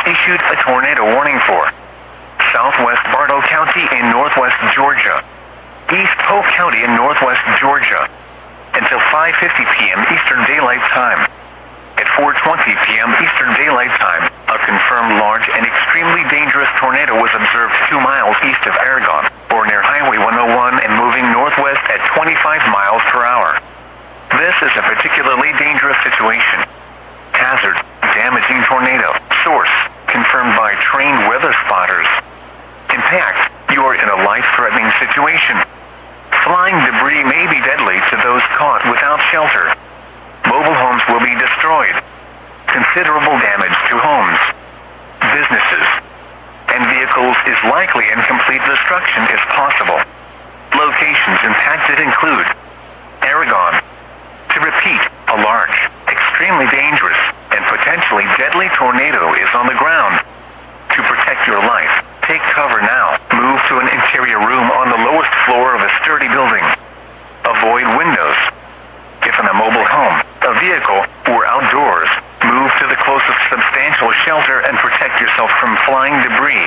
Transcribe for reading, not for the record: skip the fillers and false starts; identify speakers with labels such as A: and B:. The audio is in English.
A: issued a tornado warning for southwest Bartow County in northwest Georgia, East Polk County in northwest Georgia, until 5:50 p.m. Eastern Daylight Time. At 4:20 p.m. Eastern Daylight Time, a confirmed large and extremely dangerous tornado was observed 2 miles east of Aragon, or near Highway 101 and moving northwest at 25 miles per hour. This is a particularly dangerous situation. Hazard, damaging tornado. Source, confirmed by trained weather spotters. Impact, you are in a life-threatening situation. Flying debris may be deadly to those caught without shelter. Mobile homes will be destroyed. Considerable damage to homes, businesses, and vehicles is likely, and complete destruction is possible. Locations impacted include Aragon. To repeat, a large, extremely dangerous, and potentially deadly tornado is on the ground. To protect your life, take cover now. Move to an interior room on the lowest floor of a sturdy building. Avoid windows. If in a mobile home, a vehicle, or outdoors, move to the closest substantial shelter and protect yourself from flying debris.